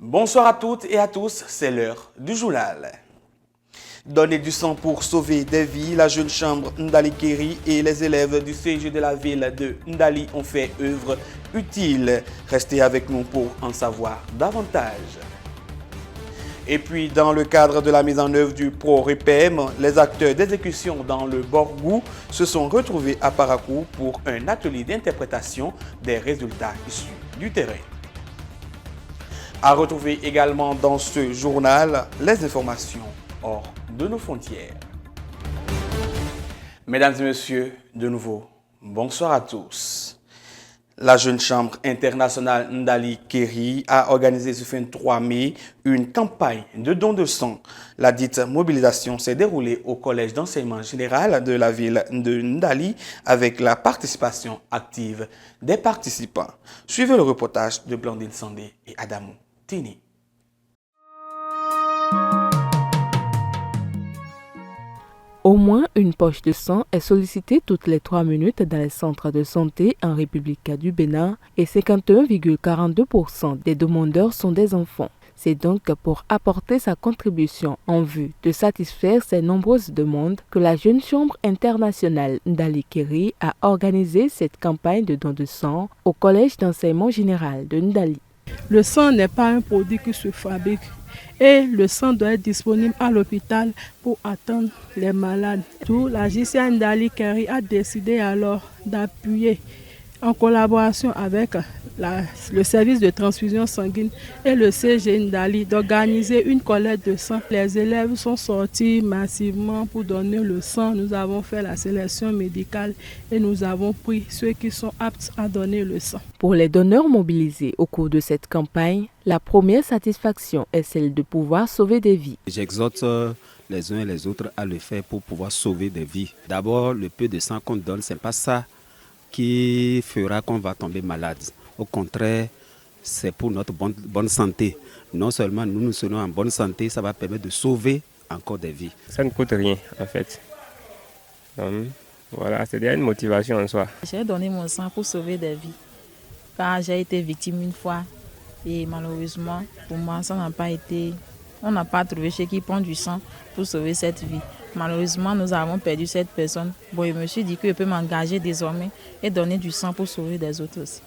Bonsoir à toutes et à tous, c'est l'heure du journal. Donner du sang pour sauver des vies, la jeune chambre Ndali Keri et les élèves du CG de la ville de Ndali ont fait œuvre utile. Restez avec nous pour en savoir davantage. Et puis, dans le cadre de la mise en œuvre du PRO-REPEM, les acteurs d'exécution dans le Borgou se sont retrouvés à Parakou pour un atelier d'interprétation des résultats issus du terrain. À retrouver également dans ce journal les informations hors de nos frontières. Mesdames et messieurs, de nouveau, bonsoir à tous. La Jeune Chambre internationale Ndali Keri a organisé ce 23 mai une campagne de don de sang. La dite mobilisation s'est déroulée au collège d'enseignement général de la ville de Ndali avec la participation active des participants. Suivez le reportage de Blandine Sandé et Adamou Tini. Au moins une poche de sang est sollicitée toutes les 3 minutes dans les centres de santé en République du Bénin et 51,42% des demandeurs sont des enfants. C'est donc pour apporter sa contribution en vue de satisfaire ces nombreuses demandes que la Jeune Chambre internationale Ndali Keri a organisé cette campagne de don de sang au Collège d'enseignement général de Ndali. Le sang n'est pas un produit qui se fabrique et le sang doit être disponible à l'hôpital pour attendre les malades. D'où la JCA Ndali Keri a décidé alors d'appuyer en collaboration avec le service de transfusion sanguine et le CG Ndali d'organiser une collecte de sang. Les élèves sont sortis massivement pour donner le sang. Nous avons fait la sélection médicale et nous avons pris ceux qui sont aptes à donner le sang. Pour les donneurs mobilisés au cours de cette campagne, la première satisfaction est celle de pouvoir sauver des vies. J'exhorte les uns et les autres à le faire pour pouvoir sauver des vies. D'abord, le peu de sang qu'on donne, ce n'est pas ça qui fera qu'on va tomber malade. Au contraire, c'est pour notre bonne santé. Non seulement nous serons en bonne santé, ça va permettre de sauver encore des vies. Ça ne coûte rien en fait. Donc, voilà, c'est déjà une motivation en soi. J'ai donné mon sang pour sauver des vies. Car j'ai été victime une fois et malheureusement, pour moi, ça n'a pas été... On n'a pas trouvé ceux qui prend du sang pour sauver cette vie. Malheureusement, nous avons perdu cette personne. Bon, je me suis dit que je peux m'engager désormais et donner du sang pour sauver des autres aussi.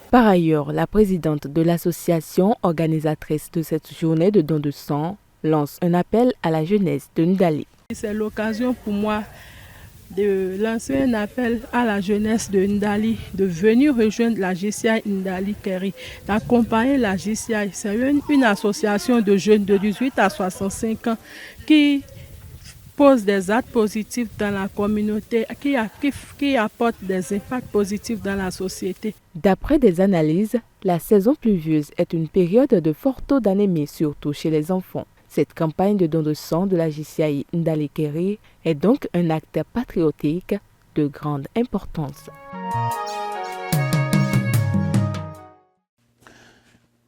Par ailleurs, la présidente de l'association organisatrice de cette journée de don de sang lance un appel à la jeunesse de Ndali. C'est l'occasion pour moi de lancer un appel à la jeunesse de Ndali de venir rejoindre la JCI Ndali Keri, d'accompagner la JCI. C'est une association de jeunes de 18 à 65 ans qui pose des actes positifs dans la communauté, qui apporte des impacts positifs dans la société. D'après des analyses, la saison pluvieuse est une période de fort taux d'anémie, surtout chez les enfants. Cette campagne de don de sang de la JCI Ndali Keri est donc un acte patriotique de grande importance.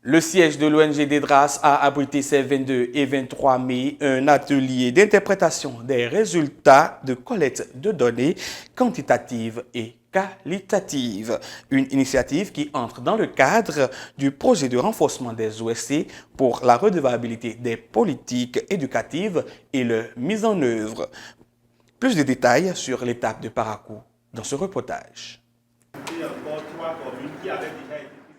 Le siège de l'ONG Dedras a abrité ces 22 et 23 mai un atelier d'interprétation des résultats de collecte de données quantitatives et qualitatives. Une initiative qui entre dans le cadre du projet de renforcement des OSC pour la redevabilité des politiques éducatives et leur mise en œuvre. Plus de détails sur l'étape de Parakou dans ce reportage.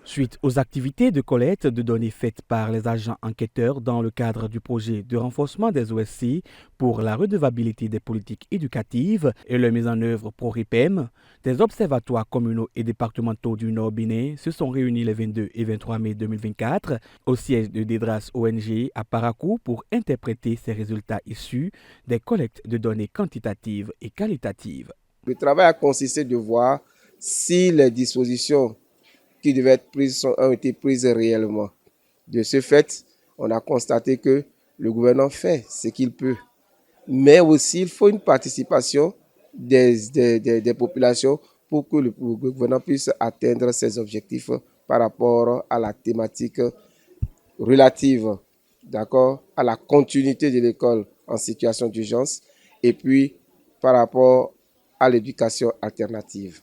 Suite aux activités de collecte de données faites par les agents enquêteurs dans le cadre du projet de renforcement des OSC pour la redevabilité des politiques éducatives et leur mise en œuvre PRO-REPEM, des observatoires communaux et départementaux du Nord Bénin se sont réunis les 22 et 23 mai 2024 au siège de Dedras ONG à Parakou pour interpréter ces résultats issus des collectes de données quantitatives et qualitatives. Le travail a consisté de voir si les dispositions qui devaient être prises ont été prises réellement. De ce fait, on a constaté que le gouvernement fait ce qu'il peut. Mais aussi, il faut une participation des populations pour que le gouvernement puisse atteindre ses objectifs par rapport à la thématique relative, d'accord, à la continuité de l'école en situation d'urgence et puis par rapport à l'éducation alternative.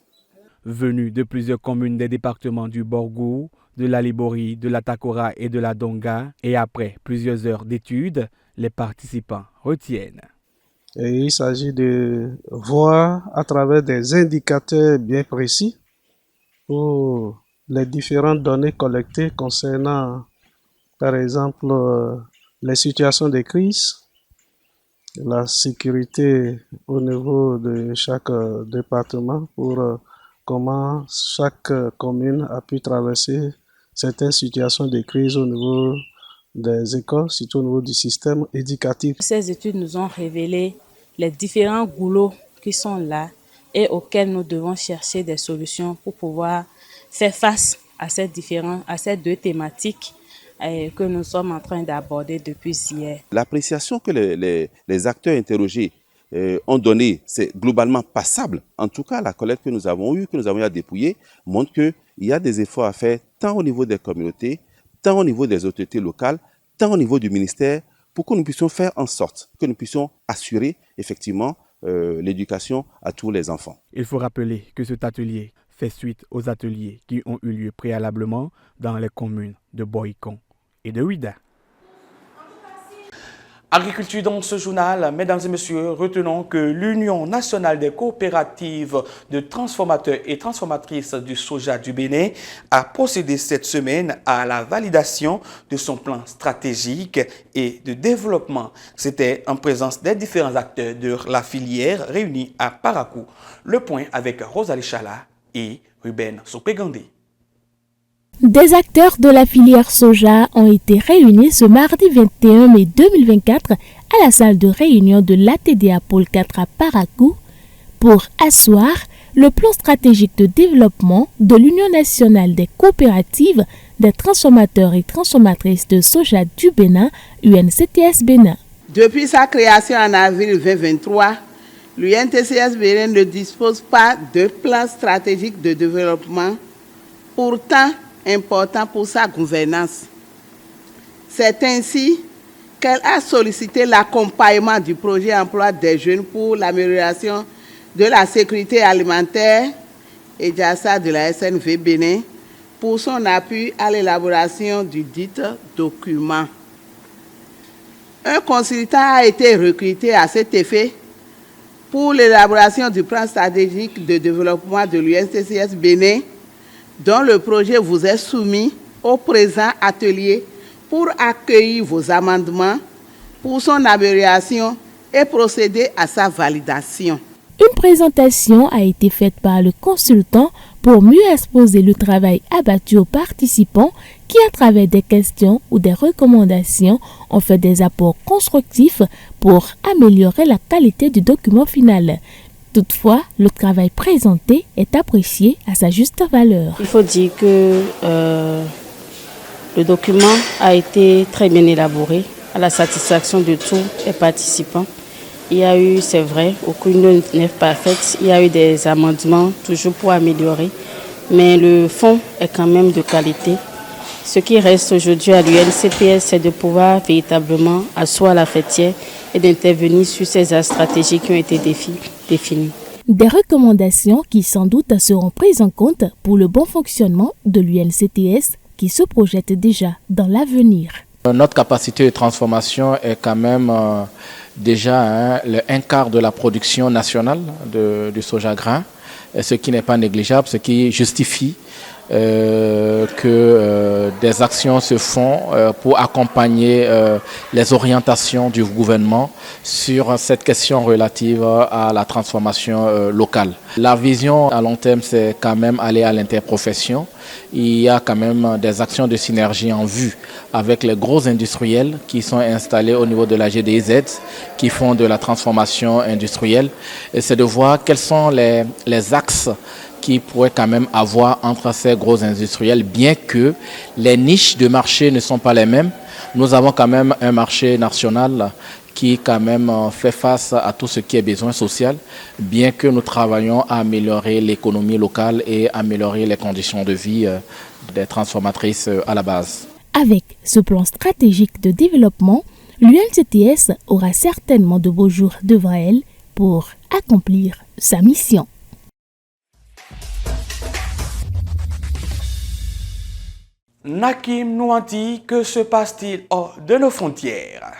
venus de plusieurs communes des départements du Borgou, de la Libori, de la Takora et de la Donga. Et après plusieurs heures d'études, les participants retiennent. Et il s'agit de voir à travers des indicateurs bien précis pour les différentes données collectées concernant, par exemple, les situations de crise, la sécurité au niveau de chaque département pour comment chaque commune a pu traverser certaines situations de crise au niveau des écoles, surtout au niveau du système éducatif. Ces études nous ont révélé les différents goulots qui sont là et auxquels nous devons chercher des solutions pour pouvoir faire face à ces deux thématiques que nous sommes en train d'aborder depuis hier. L'appréciation que les acteurs interrogés ont donnée, c'est globalement passable. En tout cas, la collecte que nous avons eue à dépouiller, montre qu'il y a des efforts à faire tant au niveau des communautés, tant au niveau des autorités locales, tant au niveau du ministère, pour que nous puissions faire en sorte que nous puissions assurer effectivement l'éducation à tous les enfants. Il faut rappeler que cet atelier fait suite aux ateliers qui ont eu lieu préalablement dans les communes de Boïkon et de Ouida. Agriculture dans ce journal, mesdames et messieurs, retenons que l'Union nationale des coopératives de transformateurs et transformatrices du soja du Bénin a procédé cette semaine à la validation de son plan stratégique et de développement. C'était en présence des différents acteurs de la filière réunis à Parakou. Le point avec Rosalie Chala et Ruben Sopegandé. Des acteurs de la filière soja ont été réunis ce mardi 21 mai 2024 à la salle de réunion de l'ATDA Pôle 4 à Parakou pour asseoir le plan stratégique de développement de l'Union nationale des coopératives des transformateurs et transformatrices de soja du Bénin, UNCTS Bénin. Depuis sa création en avril 2023, l'UNCTS Bénin ne dispose pas de plan stratégique de développement, pourtant important pour sa gouvernance. C'est ainsi qu'elle a sollicité l'accompagnement du projet emploi des jeunes pour l'amélioration de la sécurité alimentaire et JASA de la SNV Bénin pour son appui à l'élaboration du dit document. Un consultant a été recruté à cet effet pour l'élaboration du plan stratégique de développement de l'UNCTS Bénin, dont le projet vous est soumis au présent atelier pour accueillir vos amendements pour son amélioration et procéder à sa validation. Une présentation a été faite par le consultant pour mieux exposer le travail abattu aux participants qui, à travers des questions ou des recommandations, ont fait des apports constructifs pour améliorer la qualité du document final. Toutefois, le travail présenté est apprécié à sa juste valeur. Il faut dire que le document a été très bien élaboré à la satisfaction de tous les participants. Il y a eu, c'est vrai, aucune n'est parfaite. Il y a eu des amendements toujours pour améliorer, mais le fond est quand même de qualité. Ce qui reste aujourd'hui à l'UNCPS, c'est de pouvoir véritablement asseoir la fêtière et d'intervenir sur ces axes stratégiques qui ont été définis. Des recommandations qui sans doute seront prises en compte pour le bon fonctionnement de l'UNCTS qui se projette déjà dans l'avenir. Notre capacité de transformation est quand même déjà un quart de la production nationale du soja grain, ce qui n'est pas négligeable, ce qui justifie que des actions se font pour accompagner les orientations du gouvernement sur cette question relative à la transformation locale. La vision à long terme, c'est quand même aller à l'interprofession. Il y a quand même des actions de synergie en vue avec les gros industriels qui sont installés au niveau de la GDZ, qui font de la transformation industrielle. Et c'est de voir quels sont les axes qui pourrait quand même avoir entre ces gros industriels, bien que les niches de marché ne sont pas les mêmes. Nous avons quand même un marché national qui quand même fait face à tout ce qui est besoin social, bien que nous travaillons à améliorer l'économie locale et améliorer les conditions de vie des transformatrices à la base. Avec ce plan stratégique de développement, l'UNCTS aura certainement de beaux jours devant elle pour accomplir sa mission. Nakim Nouanti, que se passe-t-il hors de nos frontières?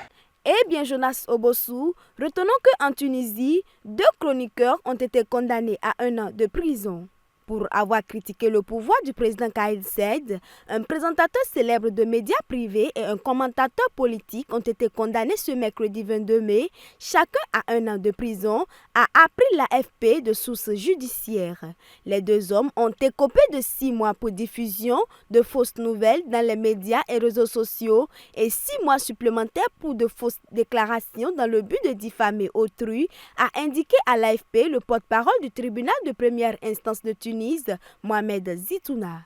Eh bien, Jonas Obossou, retenons qu'en Tunisie, 2 chroniqueurs ont été condamnés à 1 an de prison. Pour avoir critiqué le pouvoir du président Kais Saied, un présentateur célèbre de médias privés et un commentateur politique ont été condamnés ce mercredi 22 mai, chacun à 1 an de prison, a appris l'AFP de sources judiciaires. Les 2 hommes ont écopé de 6 mois pour diffusion de fausses nouvelles dans les médias et réseaux sociaux et 6 mois supplémentaires pour de fausses déclarations dans le but de diffamer autrui, a indiqué à l'AFP le porte-parole du tribunal de première instance de Tunis, Mohamed Zitouna.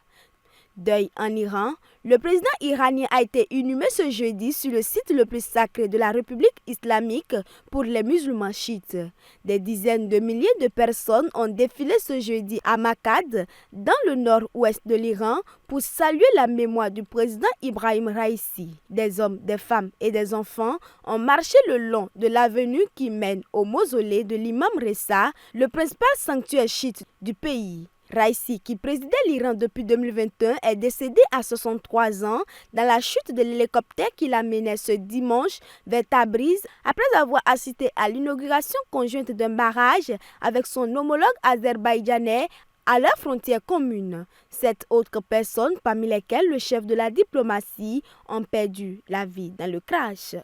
Deuil en Iran, le président iranien a été inhumé ce jeudi sur le site le plus sacré de la République islamique pour les musulmans chiites. Des dizaines de milliers de personnes ont défilé ce jeudi à Mashhad, dans le nord-ouest de l'Iran, pour saluer la mémoire du président Ibrahim Raïssi. Des hommes, des femmes et des enfants ont marché le long de l'avenue qui mène au mausolée de l'imam Reza, le principal sanctuaire chiite du pays. Raïssi, qui présidait l'Iran depuis 2021, est décédé à 63 ans dans la chute de l'hélicoptère qui l'amenait ce dimanche vers Tabriz après avoir assisté à l'inauguration conjointe d'un barrage avec son homologue azerbaïdjanais à leur frontière commune. 7 autres personnes, parmi lesquelles le chef de la diplomatie, ont perdu la vie dans le crash.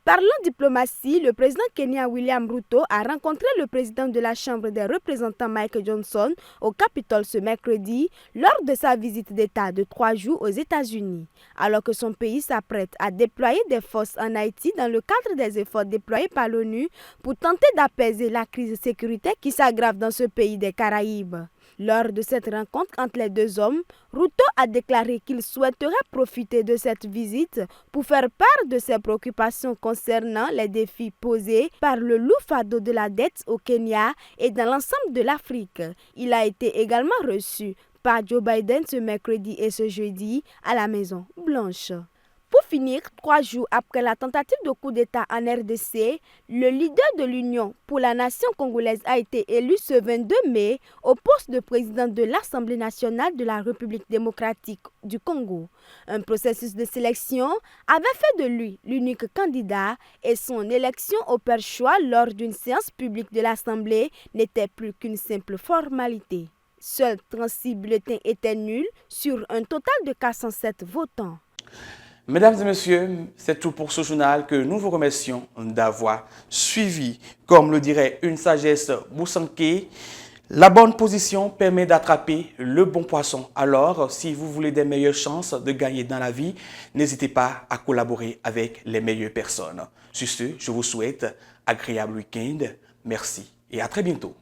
Parlant diplomatie, le président kenyan William Ruto a rencontré le président de la Chambre des représentants Mike Johnson au Capitole ce mercredi lors de sa visite d'État de 3 jours aux États-Unis. Alors que son pays s'apprête à déployer des forces en Haïti dans le cadre des efforts déployés par l'ONU pour tenter d'apaiser la crise sécuritaire qui s'aggrave dans ce pays des Caraïbes. Lors de cette rencontre entre les 2 hommes, Ruto a déclaré qu'il souhaiterait profiter de cette visite pour faire part de ses préoccupations concernant les défis posés par le lourd fardeau de la dette au Kenya et dans l'ensemble de l'Afrique. Il a été également reçu par Joe Biden ce mercredi et ce jeudi à la Maison Blanche. Pour finir, 3 jours après la tentative de coup d'État en RDC, le leader de l'Union pour la nation congolaise a été élu ce 22 mai au poste de président de l'Assemblée nationale de la République démocratique du Congo. Un processus de sélection avait fait de lui l'unique candidat et son élection au père choix lors d'une séance publique de l'Assemblée n'était plus qu'une simple formalité. Seuls 36 bulletins étaient nuls sur un total de 407 votants. Mesdames et messieurs, c'est tout pour ce journal que nous vous remercions d'avoir suivi. Comme le dirait une sagesse boussanké, la bonne position permet d'attraper le bon poisson. Alors, si vous voulez des meilleures chances de gagner dans la vie, n'hésitez pas à collaborer avec les meilleures personnes. Sur ce, je vous souhaite un agréable week-end. Merci et à très bientôt.